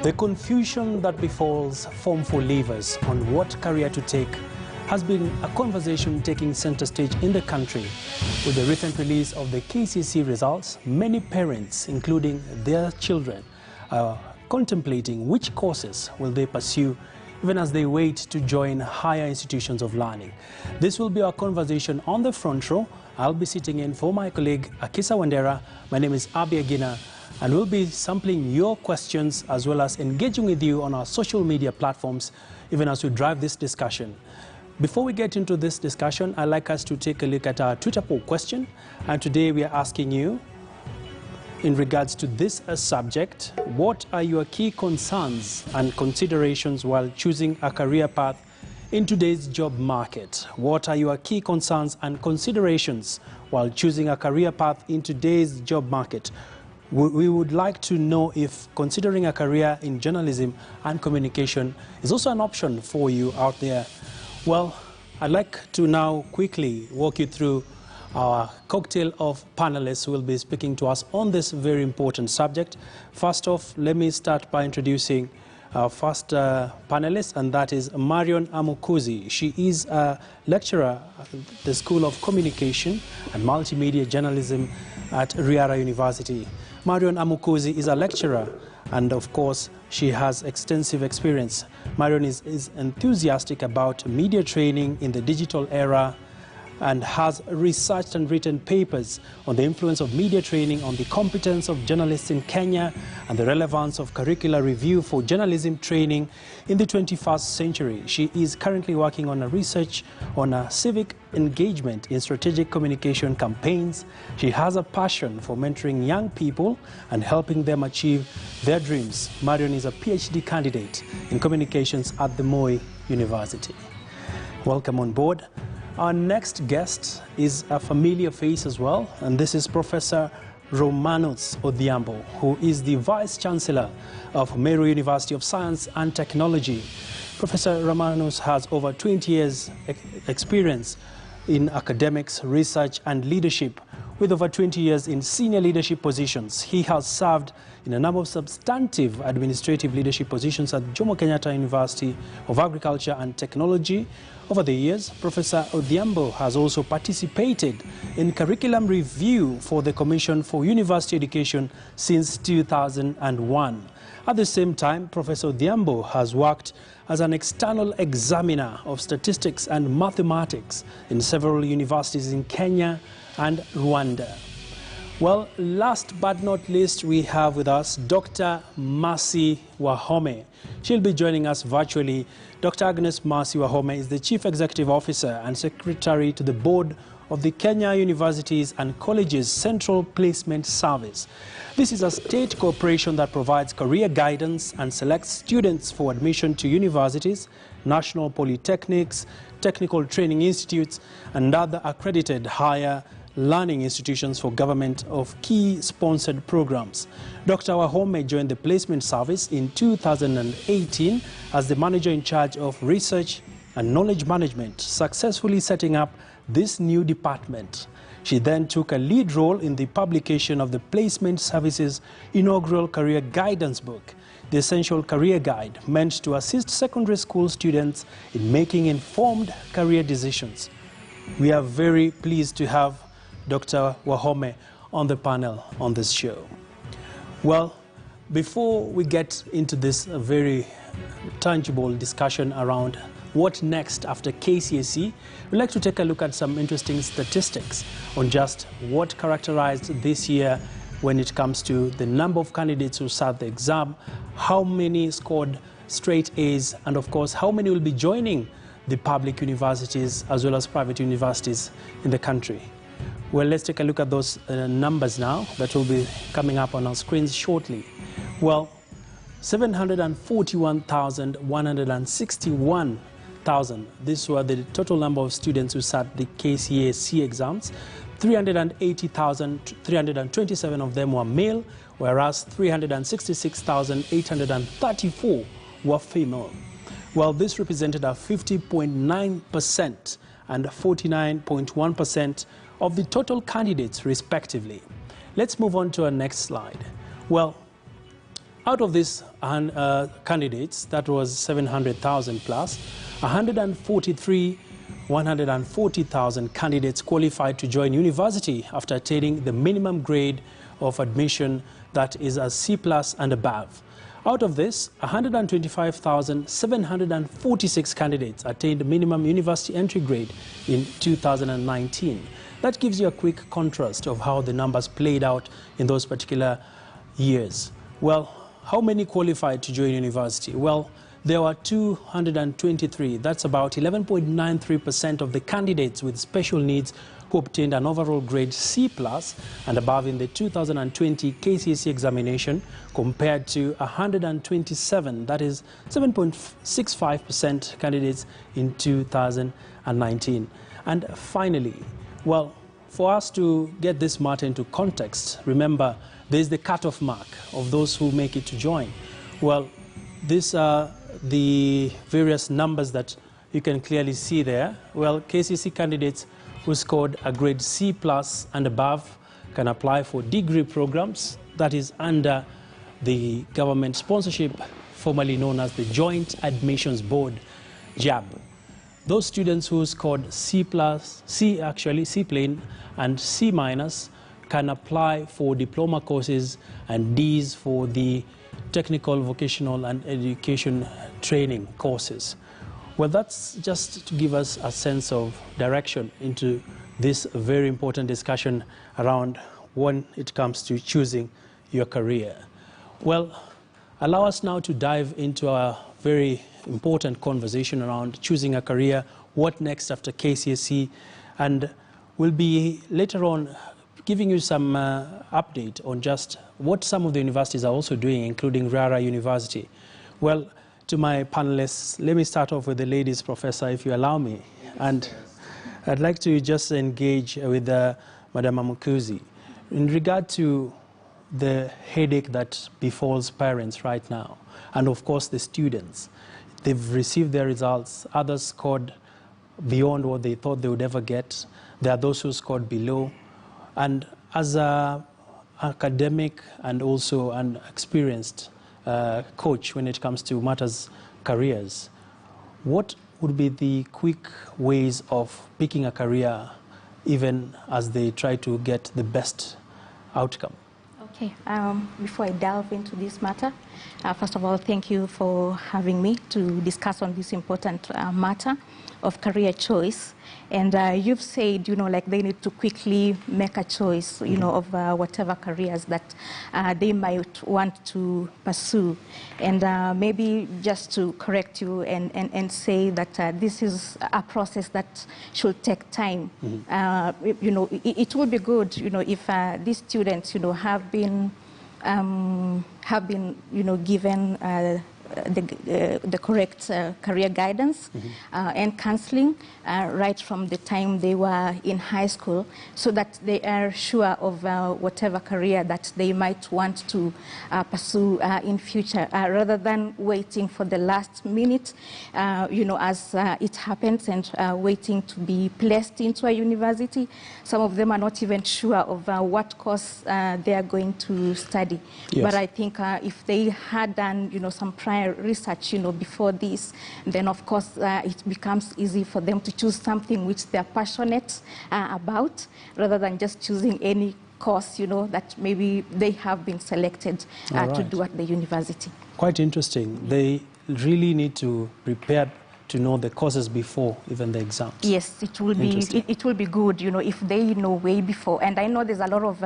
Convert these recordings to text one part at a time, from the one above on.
The confusion that befalls Form 4 leavers on what career to take has been a conversation taking center stage in the country. With the recent release of the KCSE results, many parents, including their children, are contemplating which courses will they pursue even as they wait to join higher institutions of learning. This will be our conversation on the front row. I'll be sitting in for my colleague Akisa Wandera. My name is Abi Agina, and we'll be sampling your questions as well as engaging with you on our social media platforms even as we drive this discussion. Before we get into this discussion, I'd like us to take a look at our Twitter poll question. And today we are asking you, in regards to this subject, what are your key concerns and considerations while choosing a career path in today's job market? What are your key concerns and considerations while choosing a career path in today's job market? We would like to know if considering a career in journalism and communication is also an option for you out there. Well, I'd like to now quickly walk you through our cocktail of panelists who will be speaking to us on this very important subject. First off, let me start by introducing our first panelist, and that is Marion Amukuzi. She is a lecturer at the School of Communication and Multimedia Journalism at Riara University. Marion Amukuzi is a lecturer, and of course, she has extensive experience. Marion is enthusiastic about media training in the digital era and has researched and written papers on the influence of media training on the competence of journalists in Kenya and the relevance of curricular review for journalism training in the 21st century. She is currently working on a research on a civic engagement in strategic communication campaigns. She has a passion for mentoring young people and helping them achieve their dreams. Marion is a PhD candidate in communications at the Moi University. Welcome on board. Our next guest is a familiar face as well, and this is Professor Romanus Odhiambo, who is the Vice Chancellor of Meru University of Science and Technology. Professor Romanus has over 20 years experience in academics, research and leadership, with over 20 years in senior leadership positions. He has served in a number of substantive administrative leadership positions at Jomo Kenyatta University of Agriculture and Technology. Over the years, Professor Odhiambo has also participated in curriculum review for the Commission for University Education since 2001. At the same time, Professor Odhiambo has worked as an external examiner of statistics and mathematics in several universities in Kenya and Rwanda. Well, last but not least, we have with us Dr. Mercy Wahome. She'll be joining us virtually. Dr. Agnes Mercy Wahome is the Chief Executive Officer and Secretary to the Board of the Kenya Universities and Colleges Central Placement Service. This is a state corporation that provides career guidance and selects students for admission to universities, national polytechnics, technical training institutes, and other accredited higher learning institutions for government of key sponsored programs. Dr. Wahome joined the placement service in 2018 as the manager in charge of research and knowledge management, successfully setting up this new department. She then took a lead role in the publication of the Placement Service's inaugural career guidance book, the Essential Career Guide, meant to assist secondary school students in making informed career decisions. We are very pleased to have Dr. Wahome on the panel on this show. Well, before we get into this very tangible discussion around what next after KCSE, we'd like to take a look at some interesting statistics on just what characterized this year when it comes to the number of candidates who sat the exam, how many scored straight A's, and of course, how many will be joining the public universities as well as private universities in the country. Well, let's take a look at those numbers now that will be coming up on our screens shortly. Well, 741,161,000. These were the total number of students who sat the KCSE exams. 380,327 of them were male, whereas 366,834 were female. Well, this represented a 50.9% and 49.1% of the total candidates respectively. Let's move on to our next slide. Well, Out of these candidates, that was 700,000 plus, 140,000 candidates qualified to join university after attaining the minimum grade of admission, that is a C+ and above. Out of this, 125,746 candidates attained minimum university entry grade in 2019. That gives you a quick contrast of how the numbers played out in those particular years. Well, how many qualified to join university? Well, there were 223. That's about 11.93% of the candidates with special needs who obtained an overall grade C+ and above in the 2020 KCSE examination, compared to 127, that is 7.65% candidates in 2019. And finally, well, for us to get this matter into context, remember, there's the cutoff mark of those who make it to join. Well, these are the various numbers that you can clearly see there. Well, KCSE candidates who scored a grade C+ and above can apply for degree programs, that is under the government sponsorship, formerly known as the Joint Admissions Board, JAB. Those students who scored C+, C plain and C- can apply for diploma courses and Ds for the technical, vocational and education training courses. Well, that's just to give us a sense of direction into this very important discussion around when it comes to choosing your career. Well, allow us now to dive into a very important conversation around choosing a career, what next after KCSE, and we'll be later on giving you some update on just what some of the universities are also doing, including Rara University. Well, to my panelists, let me start off with the ladies, Professor, if you allow me. And I'd like to just engage with Madam Amukuzi in regard to the headache that befalls parents right now, and of course the students. They've received their results. Others scored beyond what they thought they would ever get. There are those who scored below. And as an academic and also an experienced coach when it comes to matters careers, what would be the quick ways of picking a career even as they try to get the best outcome? Okay, before I delve into this matter, first of all, thank you for having me to discuss on this important matter of career choice. And you've said, like they need to quickly make a choice, of whatever careers that they might want to pursue. And maybe just to correct you and say that this is a process that should take time. It would be good, if these students, have been given the correct career guidance and counseling right from the time they were in high school, so that they are sure of whatever career that they might want to pursue in future, rather than waiting for the last minute, as it happens, and waiting to be placed into a university. Some of them are not even sure of what course they are going to study. Yes. But I think if they had done, some prior research, before this, then of course it becomes easy for them to choose something which they're passionate about, rather than just choosing any course, that maybe they have been selected to do at the university. Quite interesting. They really need to prepare to know the courses before even the exams. Yes, it will be good, if they know way before. And I know there's a lot of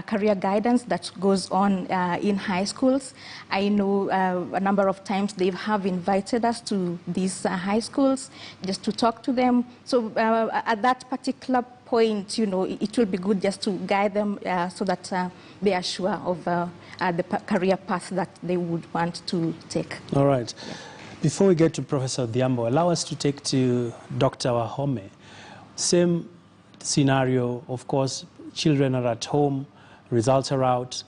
career guidance that goes on in high schools. I know a number of times they have invited us to these high schools just to talk to them. So at that particular point, it will be good just to guide them so that they are sure of the career path that they would want to take. All right. Yeah. Before we get to Professor Odhiambo, allow us to take to Dr. Wahome. Same scenario, of course, children are at home, results are out.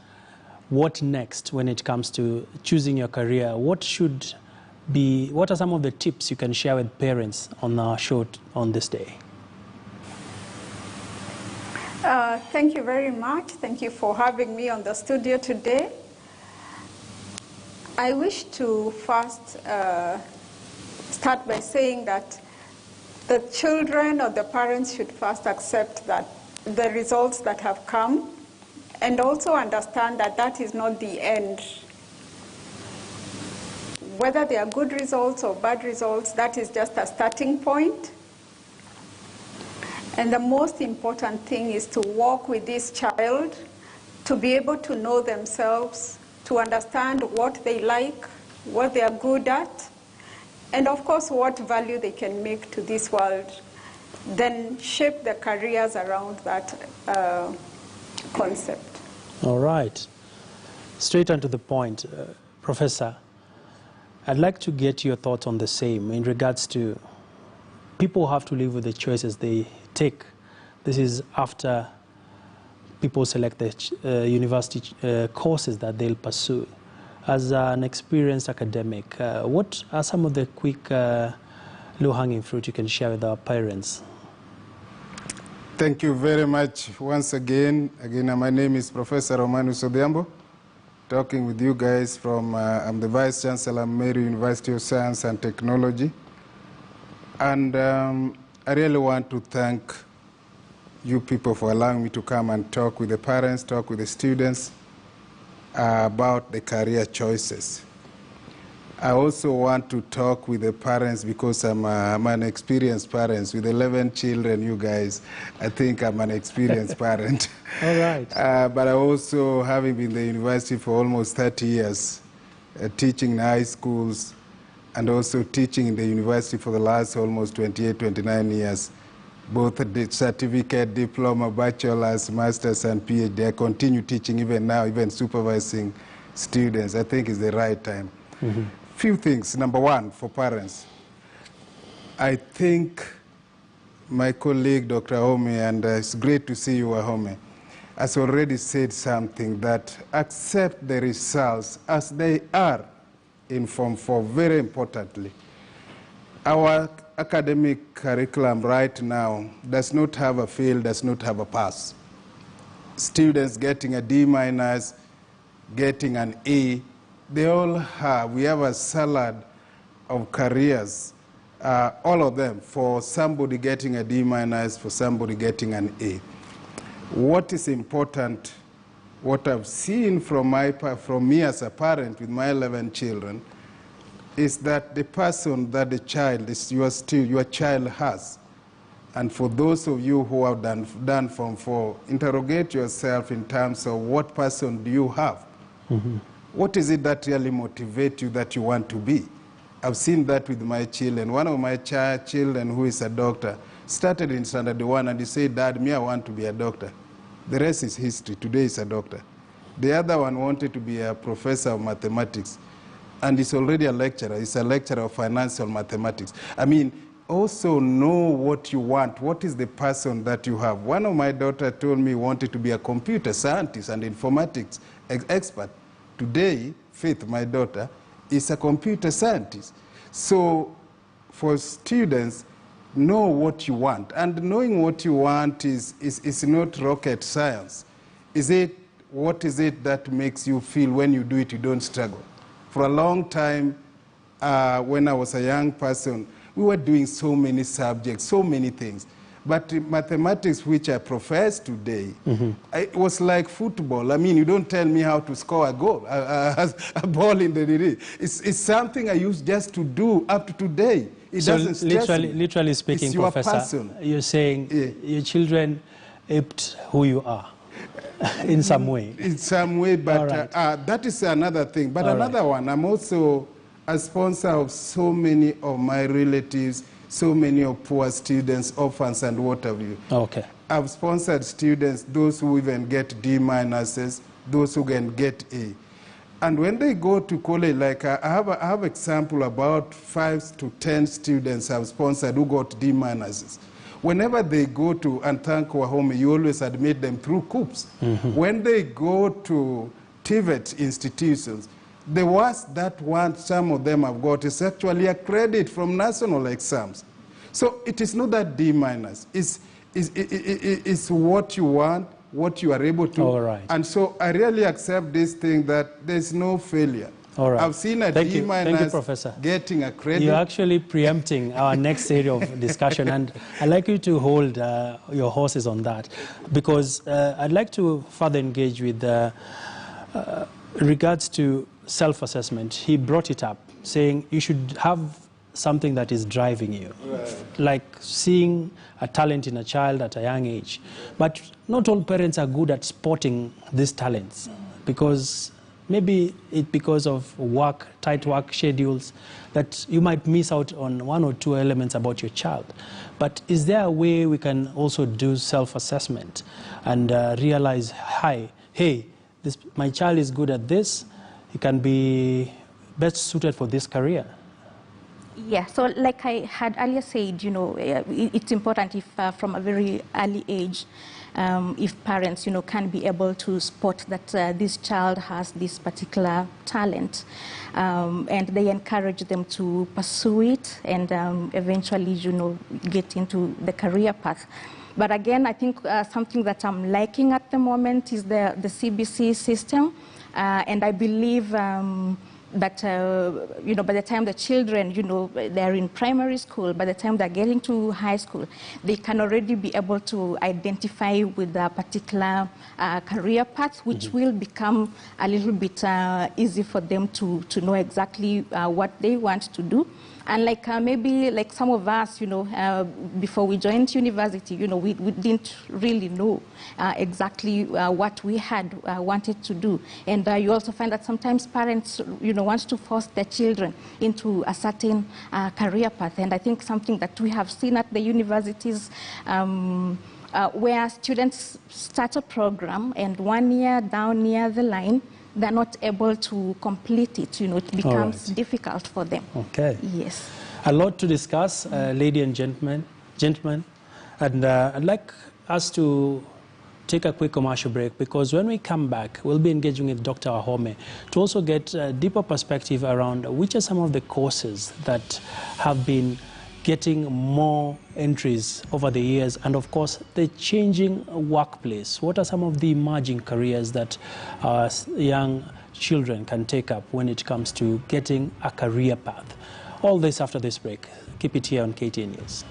What next when it comes to choosing your career? What are some of the tips you can share with parents on our show on this day? Thank you very much. Thank you for having me on the studio today. I wish to first start by saying that the children or the parents should first accept that the results that have come, and also understand that that is not the end. Whether they are good results or bad results, that is just a starting point. And the most important thing is to walk with this child, to be able to know themselves, to understand what they like, what they are good at, and of course what value they can make to this world. Then shape their careers around that concept. All right. Straight on to the point, Professor, I'd like to get your thoughts on the same in regards to people have to live with the choices they take. This is after people select the university courses that they'll pursue. As an experienced academic, what are some of the quick low-hanging fruit you can share with our parents? Thank you very much once again. My name is Professor Romanus Odhiambo, talking with you guys from, I'm the Vice Chancellor, Mary University of Science and Technology. And I really want to thank you people for allowing me to come and talk with the parents, talk with the students about the career choices. I also want to talk with the parents because I'm an experienced parent. With 11 children, you guys, I think I'm an experienced parent. All right. But I also, having been in the university for almost 30 years, teaching in high schools, and also teaching in the university for the last almost 28, 29 years, both the certificate, diploma, bachelor's, master's, and PhD. I continue teaching even now, even supervising students. I think it's the right time. Mm-hmm. Few things. Number one, for parents. I think my colleague, Dr. Home, and it's great to see you, Home, has already said something that accept the results as they are in Form 4, very importantly. Our academic curriculum right now does not have a fail, does not have a pass. Students getting a D-, getting an A, they all have, we have a salad of careers, all of them, for somebody getting a D-, for somebody getting an A. What is important, what I've seen from me as a parent with my 11 children, is that the person that the child is, your child has. And for those of you who have done Form 4, interrogate yourself in terms of what person do you have? Mm-hmm. What is it that really motivates you that you want to be? I've seen that with my children. One of my children who is a doctor started in standard 1 and he said, Dad, me, I want to be a doctor. The rest is history. Today he's a doctor. The other one wanted to be a professor of mathematics. And he's already a lecturer. He's a lecturer of financial mathematics. I mean, also know what you want. What is the person that you have? One of my daughters told me he wanted to be a computer scientist and informatics expert. Today, Faith, my daughter, is a computer scientist. So for students, know what you want. And knowing what you want is not rocket science. What is it that makes you feel when you do it, you don't struggle? For a long time, when I was a young person, we were doing so many subjects, so many things. But mathematics, which I profess today, mm-hmm. It was like football. I mean, you don't tell me how to score a goal, a ball in the net. It's something I used just to do up to today. It so doesn't stress me. Literally speaking, it's your Professor, person. You're saying your children aped who you are in some way. In some way, but right. That is another thing. But all another one, I'm also a sponsor of so many of my relatives, so many of poor students, orphans, and what have you. Okay. I've sponsored students, those who even get D-, those who can get A. And when they go to college, like I have example about 5 to 10 students I've sponsored who got D-. Whenever they go to, and thank Wahome, you always admit them through COOPs. Mm-hmm. When they go to TVET institutions, the worst that some of them have got is actually a credit from national exams. So it is not that D-. It's what you want, what you are able to. All right. And so I really accept this thing that there's no failure. All right. I've seen a Thank D you, minus Professor. getting a credit. You're actually preempting our next area of discussion, and I'd like you to hold your horses on that, because I'd like to further engage with regards to self-assessment. He brought it up, saying you should have something that is driving you, like seeing a talent in a child at a young age. But not all parents are good at spotting these talents, because maybe it's because of work, tight work schedules, that you might miss out on one or two elements about your child. But is there a way we can also do self-assessment and realize, hey, my child is good at this, he can be best suited for this career? Yeah, so like I had earlier said, it's important if from a very early age, if parents, can be able to spot that this child has this particular talent, and they encourage them to pursue it and eventually, get into the career path. But again, I think something that I'm liking at the moment is the CBC system, and I believe that, by the time the children, they're in primary school, by the time they're getting to high school, they can already be able to identify with a particular career path, which will become a little bit easy for them to know exactly what they want to do. And maybe some of us, before we joined university, we didn't really know exactly what we had wanted to do. And you also find that sometimes parents, want to force their children into a certain career path. And I think something that we have seen at the universities, where students start a program and 1 year down near the line, they're not able to complete it. It becomes difficult for them. Okay. Yes. A lot to discuss, ladies and gentlemen. And I'd like us to take a quick commercial break, because when we come back, we'll be engaging with Dr. Ahome to also get a deeper perspective around which are some of the courses that have been getting more entries over the years, and of course the changing workplace. What are some of the emerging careers that young children can take up when it comes to getting a career path? All this after this break. Keep it here on KTN News.